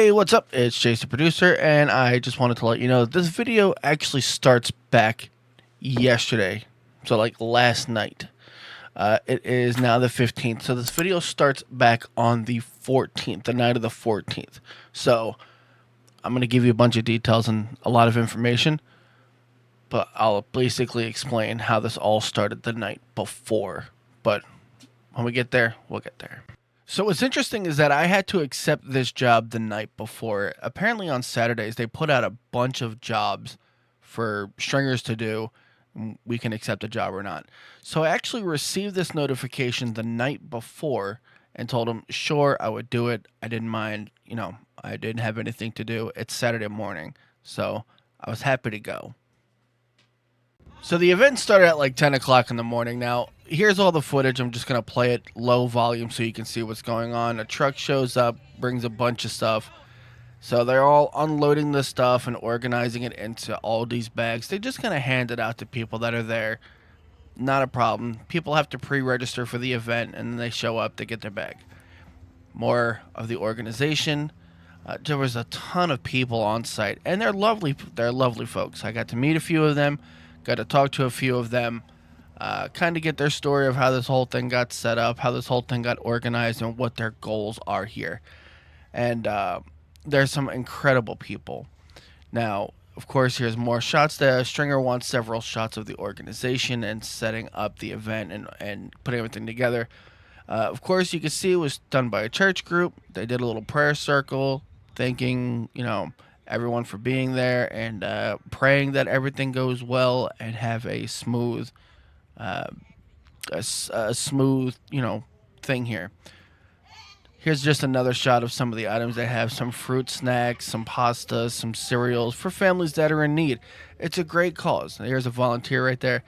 Hey, what's up? It's Jason Producer, and I just wanted to let you know that this video actually starts back yesterday. So, like last night. It is now the 15th. So, this video starts back on the 14th, the night of the 14th. So, I'm going to give you a bunch of details and a lot of information, but I'll basically explain how this all started the night before. But when we get there, we'll get there. So what's interesting is that I had to accept this job the night before. Apparently on Saturdays they put out a bunch of jobs for stringers to do. We can accept a job or not. So I actually received this notification the night before and told them, sure, I would do it. I didn't mind. I didn't have anything to do. It's Saturday morning. So I was happy to go. So the event started at like 10 o'clock in the morning. Now, here's all the footage. I'm just going to play it low volume so you can see what's going on. A truck shows up, brings a bunch of stuff. So they're all unloading the stuff and organizing it into all these bags. They're just going to hand it out to people that are there. Not a problem. People have to pre-register for the event, and then they show up to get their bag. More of the organization. There was a ton of people on site, and they're lovely. They're lovely folks. I got to meet a few of them. Got to talk to a few of them, kind of get their story of how this whole thing got set up, how this whole thing got organized, and what their goals are here. And there's some incredible people. Now, of course, here's more shots. The Stringer wants several shots of the organization and setting up the event and putting everything together. Of course, you can see it was done by a church group. They did a little prayer circle, thanking, everyone for being there and praying that everything goes well and have a smooth, smooth, thing here. Here's just another shot of some of the items. They have some fruit snacks, some pastas, some cereals for families that are in need. It's a great cause. Here's a volunteer right there.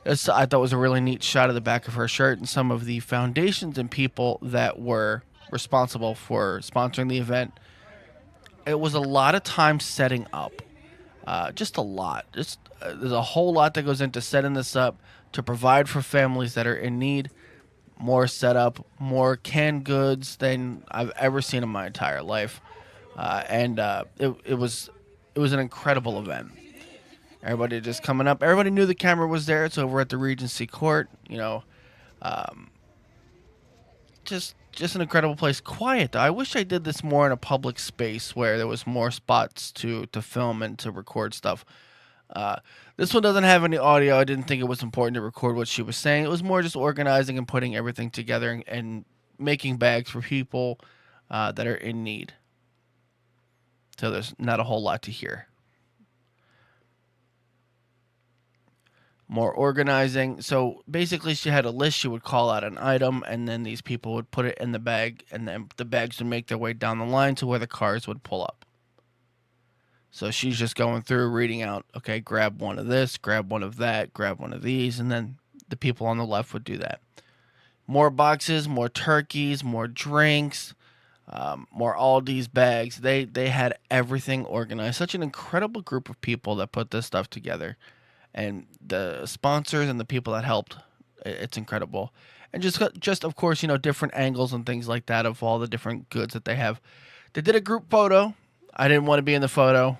This I thought was a really neat shot of the back of her shirt and some of the foundations and people that were responsible for sponsoring the event. It was a lot of time setting up. Just a lot. There's a whole lot that goes into setting this up to provide for families that are in need. More setup, more canned goods than I've ever seen in my entire life, and it was an incredible event. Everybody just coming up. Everybody knew the camera was there. It's over at the Regency Court. Just an incredible place. Quiet though. I wish I did this more in a public space where there was more spots to film and to record stuff. This one doesn't have any audio. I didn't think it was important to record what she was saying. It was more just organizing and putting everything together and making bags for people that are in need. So there's not a whole lot to hear. More organizing. So basically she had a list. She would call out an item and then these people would put it in the bag and then the bags would make their way down the line to where the cars would pull up. So she's just going through reading out, okay, grab one of this, grab one of that, grab one of these, and then the people on the left would do that. More boxes, more turkeys, more drinks, more Aldi's bags. They had everything organized. Such an incredible group of people that put this stuff together. And the sponsors and the people that helped, it's incredible. And just of course, different angles and things like that of all the different goods that they have. They did a group photo. I didn't want to be in the photo.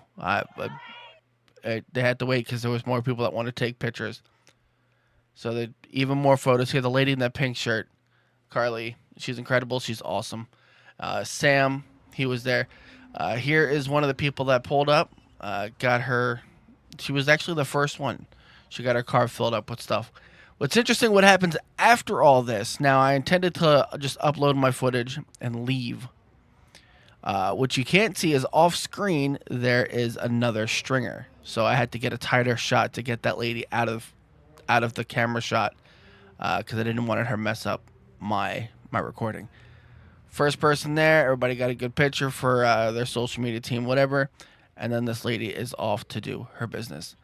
They had to wait because there was more people that wanted to take pictures. So they even more photos here. The lady in that pink shirt, Carly, she's incredible. She's awesome. Sam, he was there. Here is one of the people that pulled up. Got her. She was actually the first one. She got her car filled up with stuff. What's interesting, what happens after all this. Now, I intended to just upload my footage and leave. What you can't see is off screen, there is another stringer. So I had to get a tighter shot to get that lady out of the camera shot because I didn't want her mess up my recording. First person there, everybody got a good picture for their social media team, whatever. And then this lady is off to do her business.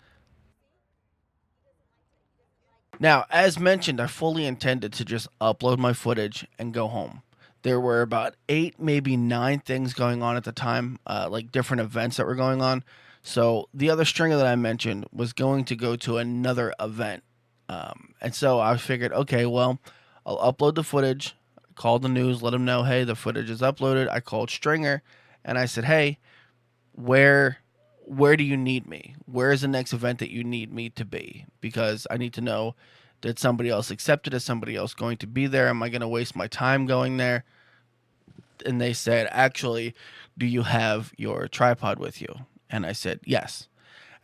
Now, as mentioned, I fully intended to just upload my footage and go home. There were about 8, maybe 9 things going on at the time, like different events that were going on. So the other stringer that I mentioned was going to go to another event. And so I figured, okay, well, I'll upload the footage, call the news, let them know, hey, the footage is uploaded. I called Stringer, and I said, hey, where where do you need me? Where is the next event that you need me to be? Because I need to know, did somebody else accept it? Is somebody else going to be there? Am I going to waste my time going there? And they said, actually, do you have your tripod with you? And I said, yes.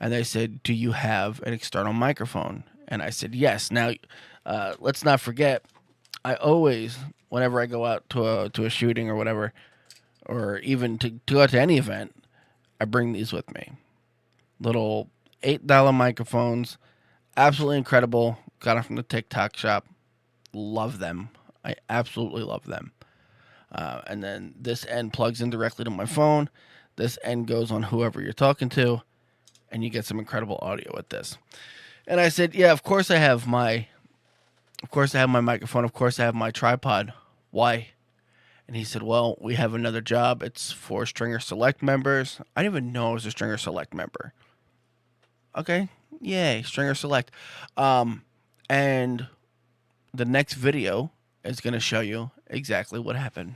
And they said, do you have an external microphone? And I said, yes. Now, let's not forget, I always, whenever I go out to a shooting or whatever, or even to go out to any event, I bring these with me. Little $8 microphones, absolutely incredible. Got them from the TikTok shop. Love them. I absolutely love them. And then this end plugs in directly to my phone. This end goes on whoever you're talking to, and you get some incredible audio with this. And I said, yeah, of course I have my microphone. Of course I have my tripod. Why? And he said, well, we have another job. It's for Stringr Select members. I didn't even know I was a Stringr Select member. Okay, yay, Stringr Select. And the next video is going to show you exactly what happened.